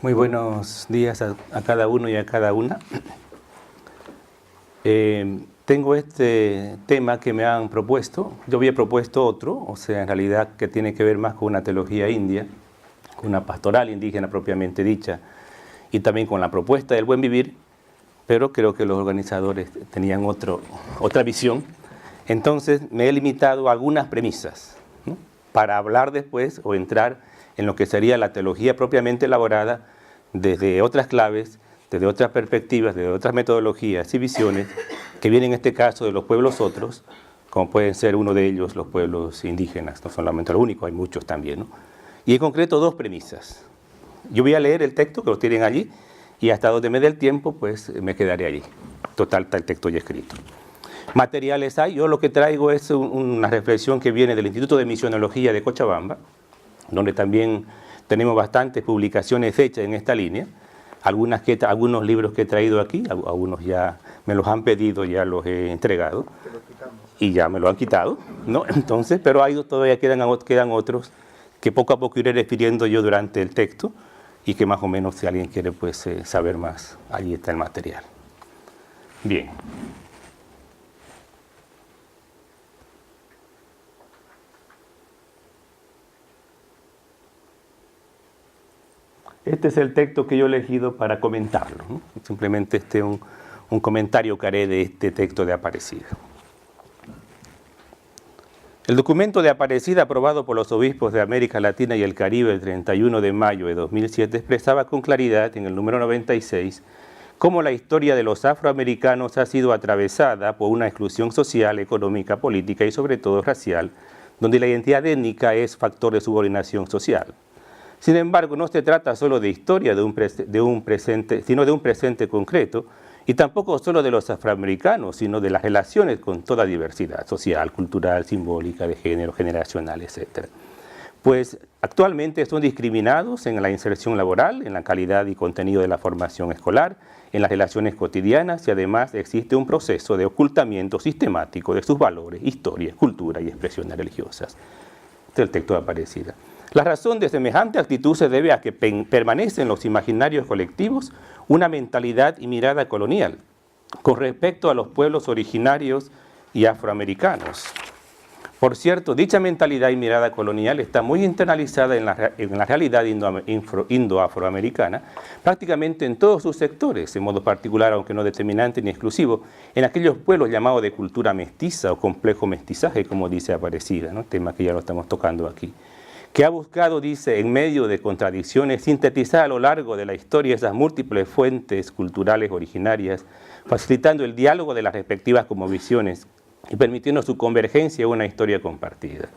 Muy buenos días a cada uno y a cada una. Tengo este tema que me han propuesto. Yo había propuesto otro, o sea, en realidad que tiene que ver más con una teología india, con una pastoral indígena propiamente dicha, y también con la propuesta del buen vivir, pero creo que los organizadores tenían otra visión. Entonces me he limitado a algunas premisas, ¿no?, para hablar después o entrar en lo que sería la teología propiamente elaborada desde otras claves, desde otras perspectivas, desde otras metodologías y visiones que vienen en este caso de los pueblos otros, como pueden ser uno de ellos los pueblos indígenas, no solamente lo único, hay muchos también, ¿no? Y en concreto dos premisas. Yo voy a leer el texto, que lo tienen allí, y hasta donde me dé el tiempo, pues me quedaré allí. Total, está el texto ya escrito. Materiales hay, yo lo que traigo es una reflexión que viene del Instituto de Misionología de Cochabamba, donde también tenemos bastantes publicaciones hechas en esta línea, algunos libros que he traído aquí, algunos ya me los han pedido, ya los he entregado, y ya me lo han quitado, ¿no? Entonces, pero todavía quedan otros que poco a poco iré refiriendo yo durante el texto, y que más o menos si alguien quiere pues saber más, allí está el material. Bien. Este es el texto que yo he elegido para comentarlo, ¿no? Simplemente un comentario que haré de este texto de Aparecida. El documento de Aparecida, aprobado por los obispos de América Latina y el Caribe el 31 de mayo de 2007, expresaba con claridad en el número 96 cómo la historia de los afroamericanos ha sido atravesada por una exclusión social, económica, política y sobre todo racial, donde la identidad étnica es factor de subordinación social. Sin embargo, no se trata solo de historia sino de un presente concreto, y tampoco solo de los afroamericanos, sino de las relaciones con toda diversidad social, cultural, simbólica, de género, generacional, etc. Pues actualmente son discriminados en la inserción laboral, en la calidad y contenido de la formación escolar, en las relaciones cotidianas, y además existe un proceso de ocultamiento sistemático de sus valores, historia, cultura y expresiones religiosas. Este es el texto de Aparecida. La razón de semejante actitud se debe a que permanece en los imaginarios colectivos una mentalidad y mirada colonial con respecto a los pueblos originarios y afroamericanos. Por cierto, dicha mentalidad y mirada colonial está muy internalizada en la realidad indo-afroamericana, prácticamente en todos sus sectores, en modo particular, aunque no determinante ni exclusivo, en aquellos pueblos llamados de cultura mestiza o complejo mestizaje, como dice Aparecida, ¿no?, tema que ya lo estamos tocando aquí, que ha buscado, dice, en medio de contradicciones, sintetizar a lo largo de la historia esas múltiples fuentes culturales originarias, facilitando el diálogo de las respectivas cosmovisiones y permitiendo su convergencia en una historia compartida.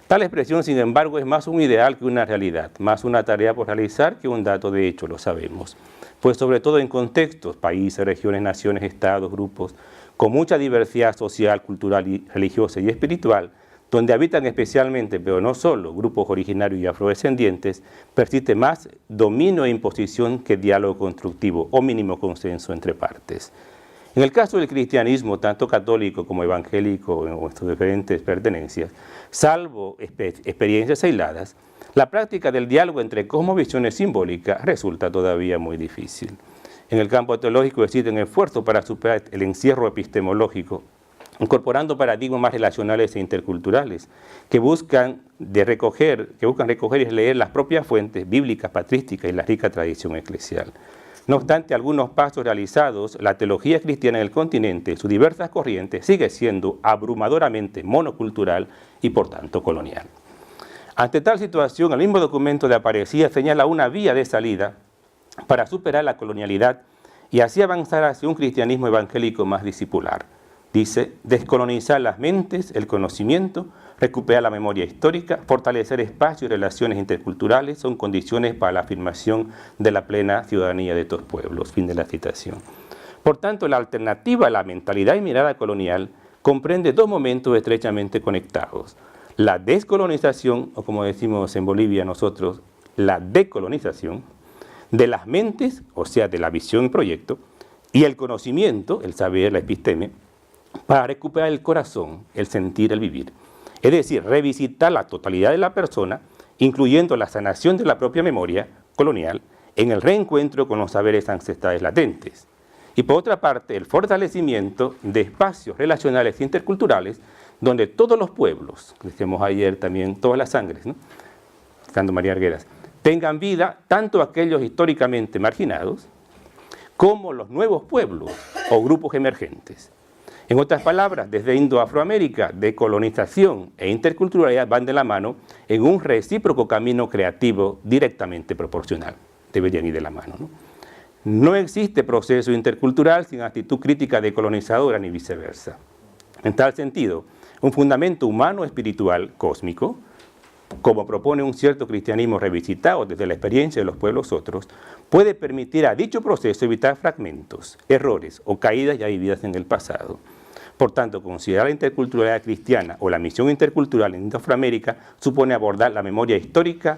Tal expresión, sin embargo, es más un ideal que una realidad, más una tarea por realizar que un dato de hecho, lo sabemos. Pues sobre todo en contextos, países, regiones, naciones, estados, grupos, con mucha diversidad social, cultural, religiosa y espiritual, donde habitan especialmente, pero no solo, grupos originarios y afrodescendientes, persiste más dominio e imposición que diálogo constructivo o mínimo consenso entre partes. En el caso del cristianismo, tanto católico como evangélico en sus diferentes pertenencias, salvo experiencias aisladas, la práctica del diálogo entre cosmovisiones simbólicas resulta todavía muy difícil. En el campo teológico existen esfuerzos para superar el encierro epistemológico, incorporando paradigmas más relacionales e interculturales que buscan recoger y leer las propias fuentes bíblicas, patrísticas y la rica tradición eclesial. No obstante algunos pasos realizados, la teología cristiana en el continente, en sus diversas corrientes, sigue siendo abrumadoramente monocultural y por tanto colonial. Ante tal situación, el mismo documento de Aparecida señala una vía de salida para superar la colonialidad y así avanzar hacia un cristianismo evangélico más discipular. Dice, descolonizar las mentes, el conocimiento, recuperar la memoria histórica, fortalecer espacios y relaciones interculturales son condiciones para la afirmación de la plena ciudadanía de estos pueblos. Fin de la citación. Por tanto, la alternativa a la mentalidad y mirada colonial comprende dos momentos estrechamente conectados. La descolonización, o como decimos en Bolivia nosotros, la decolonización de las mentes, o sea, de la visión y proyecto, y el conocimiento, el saber, la episteme, para recuperar el corazón, el sentir, el vivir. Es decir, revisitar la totalidad de la persona, incluyendo la sanación de la propia memoria colonial en el reencuentro con los saberes ancestrales latentes. Y por otra parte, el fortalecimiento de espacios relacionales e interculturales donde todos los pueblos, decíamos ayer también, todas las sangres, ¿no? Citando María Arguedas, tengan vida tanto aquellos históricamente marginados como los nuevos pueblos o grupos emergentes. En otras palabras, desde Indo-Afroamérica, decolonización e interculturalidad van de la mano en un recíproco camino creativo directamente proporcional. Deberían ir de la mano, ¿no? No existe proceso intercultural sin actitud crítica decolonizadora ni viceversa. En tal sentido, un fundamento humano espiritual cósmico, como propone un cierto cristianismo revisitado desde la experiencia de los pueblos otros, puede permitir a dicho proceso evitar fragmentos, errores o caídas ya vividas en el pasado. Por tanto, considerar la interculturalidad cristiana o la misión intercultural en Afroamérica supone abordar la memoria histórica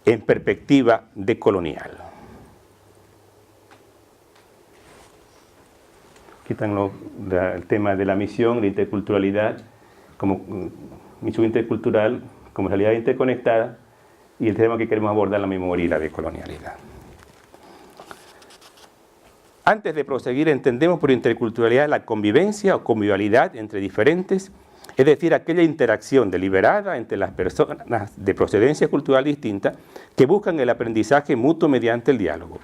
en perspectiva decolonial. Aquí están el tema de la misión, la interculturalidad, como misión intercultural, como realidad interconectada, y el tema que queremos abordar, la memoria y la decolonialidad. Antes de proseguir, entendemos por interculturalidad la convivencia o convivialidad entre diferentes, es decir, aquella interacción deliberada entre las personas de procedencia cultural distinta que buscan el aprendizaje mutuo mediante el diálogo,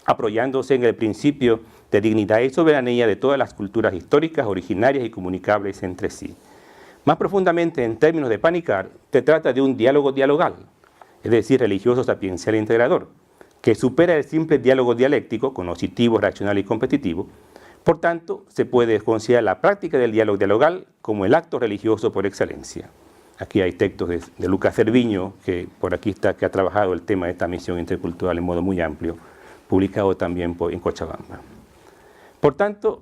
apoyándose en el principio de dignidad y soberanía de todas las culturas históricas, originarias y comunicables entre sí. Más profundamente, en términos de Panikkar, se trata de un diálogo dialogal, es decir, religioso, sapiencial e integrador, que supera el simple diálogo dialéctico, cognitivo, racional y competitivo. Por tanto, se puede considerar la práctica del diálogo dialogal como el acto religioso por excelencia. Aquí hay textos de Lucas Cerviño, que por aquí está, que ha trabajado el tema de esta misión intercultural en modo muy amplio, publicado también en Cochabamba. Por tanto,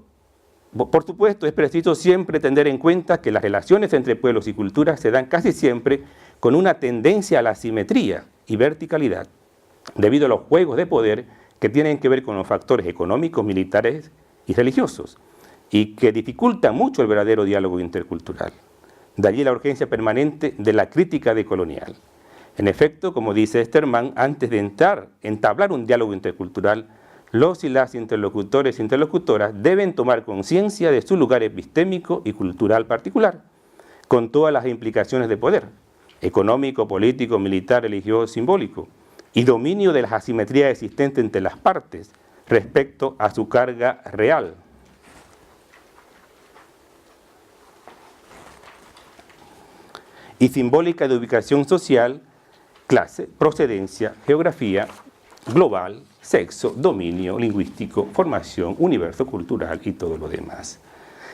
por supuesto, es preciso siempre tener en cuenta que las relaciones entre pueblos y culturas se dan casi siempre con una tendencia a la simetría y verticalidad, debido a los juegos de poder que tienen que ver con los factores económicos, militares y religiosos, y que dificultan mucho el verdadero diálogo intercultural. De allí la urgencia permanente de la crítica decolonial. En efecto, como dice Sterman, antes de entablar un diálogo intercultural, los y las interlocutores e interlocutoras deben tomar conciencia de su lugar epistémico y cultural particular, con todas las implicaciones de poder, económico, político, militar, religioso, simbólico, y dominio de las asimetrías existentes entre las partes respecto a su carga real. Y simbólica de ubicación social, clase, procedencia, geografía, global, sexo, dominio lingüístico, formación, universo cultural y todo lo demás.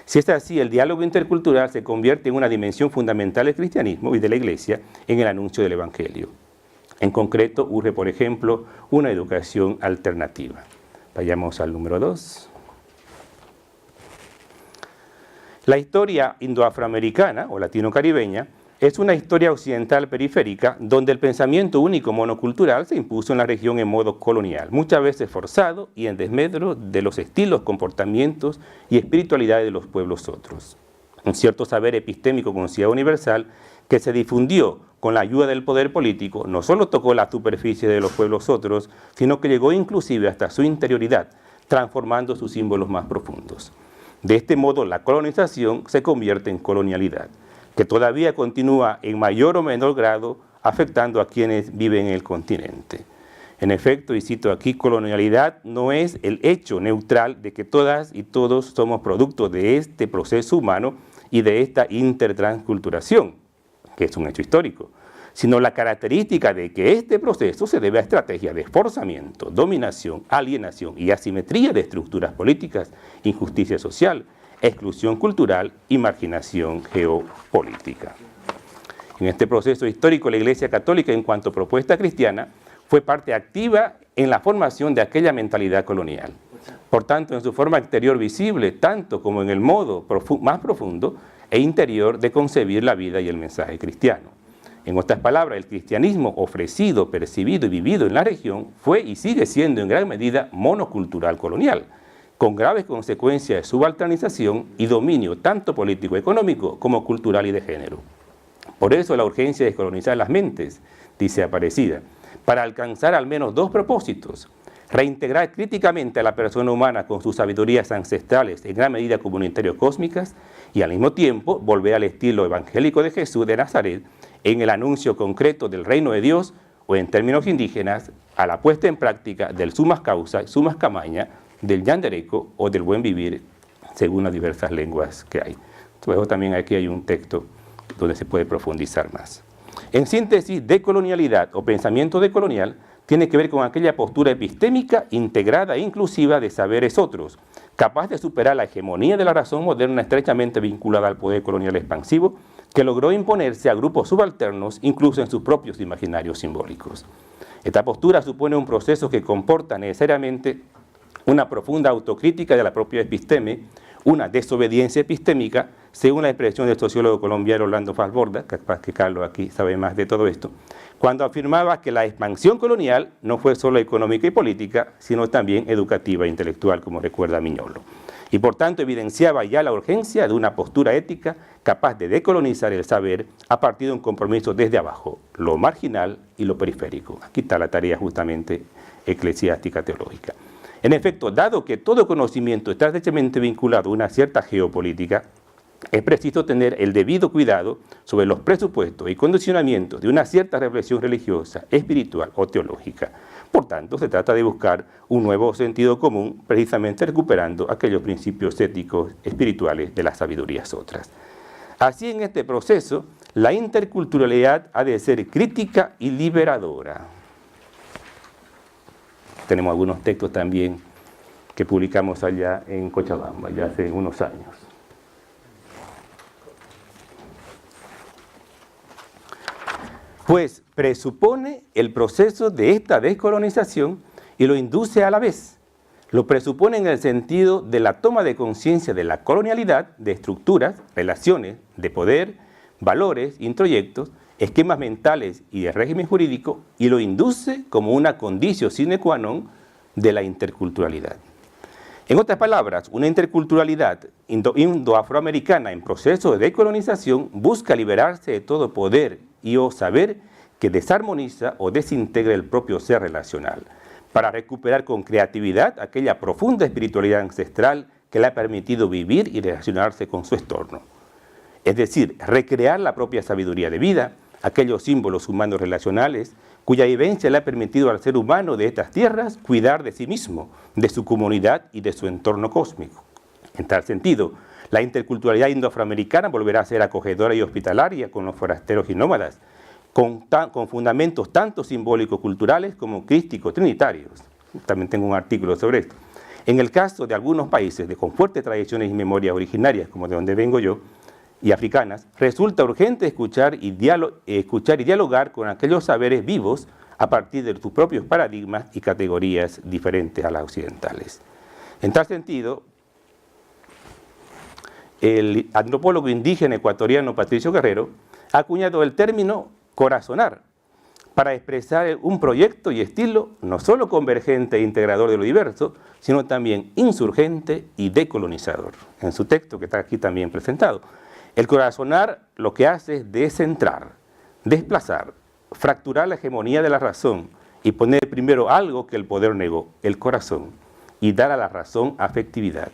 Si es así, el diálogo intercultural se convierte en una dimensión fundamental del cristianismo y de la Iglesia en el anuncio del Evangelio. En concreto, urge, por ejemplo, una educación alternativa. Vayamos al número 2. La historia indoafroamericana o latino-caribeña es una historia occidental periférica donde el pensamiento único monocultural se impuso en la región en modo colonial, muchas veces forzado y en desmedro de los estilos, comportamientos y espiritualidades de los pueblos otros. Un cierto saber epistémico con considerado universal que se difundió con la ayuda del poder político no solo tocó la superficie de los pueblos otros, sino que llegó inclusive hasta su interioridad, transformando sus símbolos más profundos. De este modo, la colonización se convierte en colonialidad, que todavía continúa en mayor o menor grado afectando a quienes viven en el continente. En efecto, y cito aquí, colonialidad no es el hecho neutral de que todas y todos somos producto de este proceso humano y de esta intertransculturación, que es un hecho histórico, sino la característica de que este proceso se debe a estrategias de esforzamiento, dominación, alienación y asimetría de estructuras políticas, injusticia social, exclusión cultural y marginación geopolítica. En este proceso histórico, la Iglesia Católica, en cuanto a propuesta cristiana, fue parte activa en la formación de aquella mentalidad colonial. Por tanto, en su forma exterior visible, tanto como en el modo más profundo e interior de concebir la vida y el mensaje cristiano. En otras palabras, el cristianismo ofrecido, percibido y vivido en la región fue y sigue siendo en gran medida monocultural colonial, con graves consecuencias de subalternización y dominio tanto político-económico como cultural y de género. Por eso la urgencia de descolonizar las mentes, dice Aparecida, para alcanzar al menos dos propósitos: reintegrar críticamente a la persona humana con sus sabidurías ancestrales, en gran medida comunitario-cósmicas, y al mismo tiempo volver al estilo evangélico de Jesús de Nazaret en el anuncio concreto del reino de Dios, o en términos indígenas, a la puesta en práctica del sumas causa, sumas camaña, del yandereco o del buen vivir, según las diversas lenguas que hay. Luego también aquí hay un texto donde se puede profundizar más. En síntesis, decolonialidad o pensamiento decolonial tiene que ver con aquella postura epistémica integrada e inclusiva de saberes otros, capaz de superar la hegemonía de la razón moderna estrechamente vinculada al poder colonial expansivo, que logró imponerse a grupos subalternos incluso en sus propios imaginarios simbólicos. Esta postura supone un proceso que comporta necesariamente una profunda autocrítica de la propia episteme, una desobediencia epistémica, según la expresión del sociólogo colombiano Orlando Falborda, capaz que Carlos aquí sabe más de todo esto, cuando afirmaba que la expansión colonial no fue solo económica y política, sino también educativa e intelectual, como recuerda Miñolo. Y por tanto evidenciaba ya la urgencia de una postura ética capaz de decolonizar el saber a partir de un compromiso desde abajo, lo marginal y lo periférico. Aquí está la tarea justamente eclesiástica teológica. En efecto, dado que todo conocimiento está estrechamente vinculado a una cierta geopolítica, es preciso tener el debido cuidado sobre los presupuestos y condicionamientos de una cierta reflexión religiosa, espiritual o teológica. Por tanto, se trata de buscar un nuevo sentido común, precisamente recuperando aquellos principios éticos espirituales de las sabidurías otras. Así, en este proceso, la interculturalidad ha de ser crítica y liberadora. Tenemos algunos textos también que publicamos allá en Cochabamba, ya hace unos años. Pues presupone el proceso de esta descolonización y lo induce a la vez. Lo presupone en el sentido de la toma de conciencia de la colonialidad, de estructuras, relaciones, de poder, valores, introyectos, esquemas mentales y de régimen jurídico, y lo induce como una condicio sine qua non de la interculturalidad. En otras palabras, una interculturalidad indo-afroamericana en proceso de decolonización busca liberarse de todo poder y o saber que desarmoniza o desintegra el propio ser relacional, para recuperar con creatividad aquella profunda espiritualidad ancestral que le ha permitido vivir y relacionarse con su entorno. Es decir, recrear la propia sabiduría de vida, aquellos símbolos humanos relacionales, cuya vivencia le ha permitido al ser humano de estas tierras cuidar de sí mismo, de su comunidad y de su entorno cósmico. En tal sentido, la interculturalidad indoafroamericana volverá a ser acogedora y hospitalaria con los forasteros y nómadas, con fundamentos tanto simbólicos culturales como crístico-trinitarios. También tengo un artículo sobre esto. En el caso de algunos países con fuertes tradiciones y memorias originarias, como de donde vengo yo, y africanas, resulta urgente escuchar y dialogar con aquellos saberes vivos a partir de sus propios paradigmas y categorías diferentes a las occidentales. En tal sentido, el antropólogo indígena ecuatoriano Patricio Guerrero ha acuñado el término corazonar para expresar un proyecto y estilo no solo convergente e integrador de lo diverso, sino también insurgente y decolonizador. En su texto, que está aquí también presentado, el corazonar lo que hace es descentrar, desplazar, fracturar la hegemonía de la razón y poner primero algo que el poder negó, el corazón, y dar a la razón afectividad.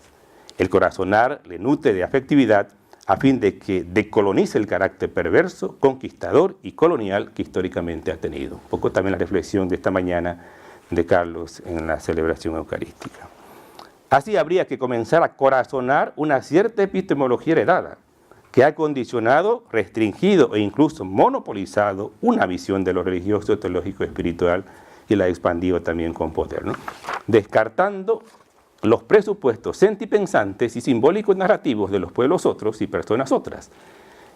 El corazonar le nutre de afectividad a fin de que decolonice el carácter perverso, conquistador y colonial que históricamente ha tenido. Un poco también la reflexión de esta mañana de Carlos en la celebración eucarística. Así habría que comenzar a corazonar una cierta epistemología heredada, que ha condicionado, restringido e incluso monopolizado una visión de lo religioso, teológico, espiritual, y la ha expandido también con poder, ¿no? Descartando los presupuestos sentipensantes y simbólicos narrativos de los pueblos otros y personas otras.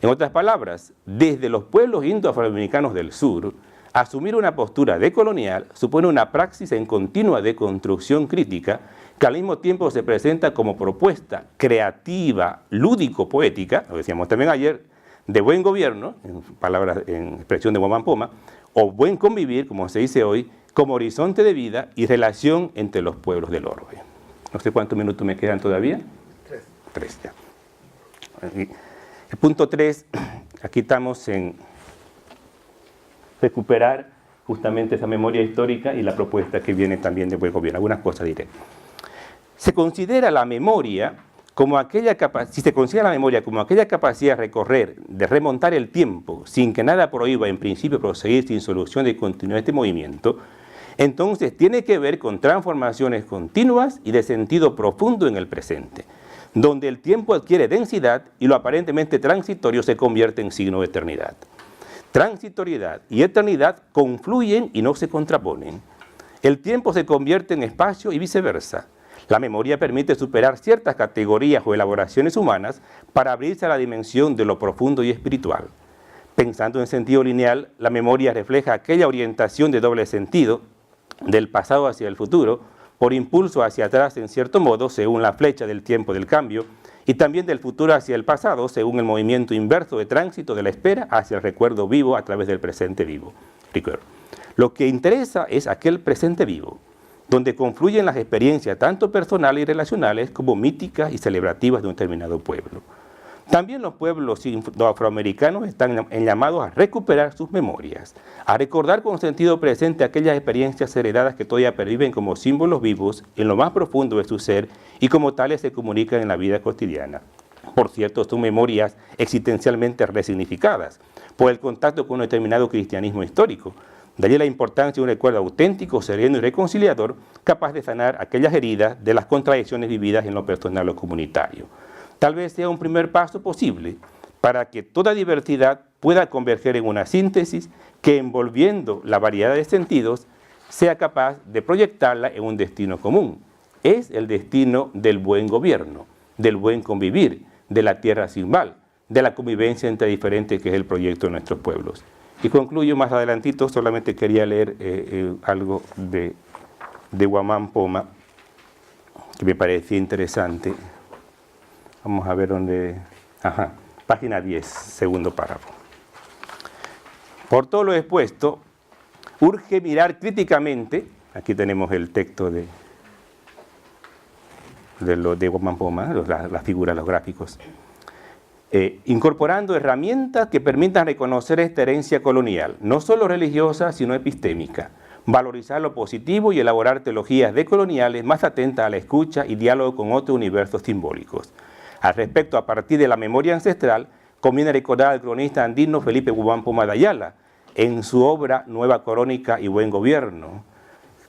En otras palabras, desde los pueblos indoafroamericanos del sur, asumir una postura decolonial supone una praxis en continua deconstrucción crítica que al mismo tiempo se presenta como propuesta creativa, lúdico-poética, lo decíamos también ayer, de buen gobierno, en expresión de Guamán Poma, o buen convivir, como se dice hoy, como horizonte de vida y relación entre los pueblos del orbe. No sé cuántos minutos me quedan todavía. 3 ya. El punto 3, aquí estamos en recuperar justamente esa memoria histórica y la propuesta que viene también de buen gobierno. Algunas cosas diré. Se considera la memoria como aquella capacidad de recorrer, de remontar el tiempo, sin que nada prohíba en principio proseguir sin solución de continuar este movimiento, entonces tiene que ver con transformaciones continuas y de sentido profundo en el presente, donde el tiempo adquiere densidad y lo aparentemente transitorio se convierte en signo de eternidad. Transitoriedad y eternidad confluyen y no se contraponen. El tiempo se convierte en espacio y viceversa. La memoria permite superar ciertas categorías o elaboraciones humanas para abrirse a la dimensión de lo profundo y espiritual. Pensando en sentido lineal, la memoria refleja aquella orientación de doble sentido del pasado hacia el futuro, por impulso hacia atrás en cierto modo, según la flecha del tiempo del cambio, y también del futuro hacia el pasado, según el movimiento inverso de tránsito de la espera hacia el recuerdo vivo a través del presente vivo. Lo que interesa es aquel presente vivo, donde confluyen las experiencias tanto personales y relacionales como míticas y celebrativas de un determinado pueblo. También los pueblos afroamericanos están llamados a recuperar sus memorias, a recordar con sentido presente aquellas experiencias heredadas que todavía perviven como símbolos vivos en lo más profundo de su ser y como tales se comunican en la vida cotidiana. Por cierto, son memorias existencialmente resignificadas por el contacto con un determinado cristianismo histórico. De allí la importancia de un recuerdo auténtico, sereno y reconciliador, capaz de sanar aquellas heridas de las contradicciones vividas en lo personal o comunitario. Tal vez sea un primer paso posible para que toda diversidad pueda converger en una síntesis que, envolviendo la variedad de sentidos, sea capaz de proyectarla en un destino común. Es el destino del buen gobierno, del buen convivir, de la tierra sin mal, de la convivencia entre diferentes, que es el proyecto de nuestros pueblos. Y concluyo más adelantito, solamente quería leer algo de Guamán Poma, que me parecía interesante. Vamos a ver dónde... Ajá, página 10, segundo párrafo. Por todo lo expuesto, urge mirar críticamente, aquí tenemos el texto de Guamán Poma, las figuras, los gráficos, incorporando herramientas que permitan reconocer esta herencia colonial, no solo religiosa, sino epistémica, valorizar lo positivo y elaborar teologías decoloniales más atentas a la escucha y diálogo con otros universos simbólicos. Al respecto, a partir de la memoria ancestral, conviene recordar al cronista andino Felipe Guamán Poma de Ayala, en su obra Nueva Crónica y Buen Gobierno,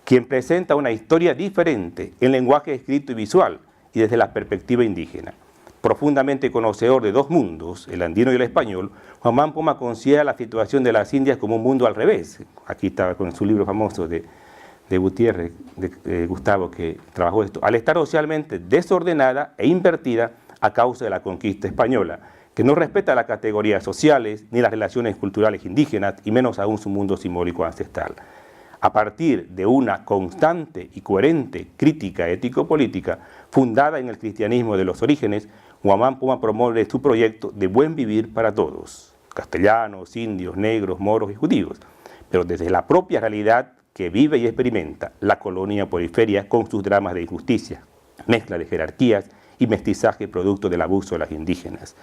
quien presenta una historia diferente en lenguaje escrito y visual y desde la perspectiva indígena. Profundamente conocedor de dos mundos, el andino y el español, Guamán Poma considera la situación de las Indias como un mundo al revés. Aquí estaba con su libro famoso de Gutiérrez, de Gustavo, que trabajó esto. Al estar socialmente desordenada e invertida a causa de la conquista española, que no respeta las categorías sociales ni las relaciones culturales indígenas, y menos aún su mundo simbólico ancestral. A partir de una constante y coherente crítica ético-política fundada en el cristianismo de los orígenes, Guamán Poma promueve su proyecto de buen vivir para todos, castellanos, indios, negros, moros y judíos, pero desde la propia realidad que vive y experimenta la colonia periferia con sus dramas de injusticia, mezcla de jerarquías y mestizaje producto del abuso de las indígenas.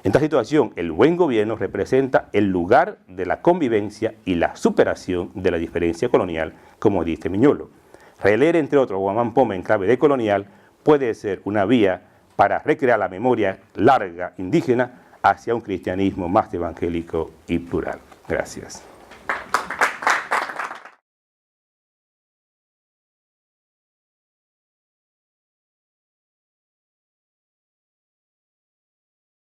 En esta situación, el buen gobierno representa el lugar de la convivencia y la superación de la diferencia colonial, como dice Miñolo. Releer, entre otros, Guamán Poma en clave decolonial puede ser una vía para recrear la memoria larga indígena hacia un cristianismo más evangélico y plural. Gracias.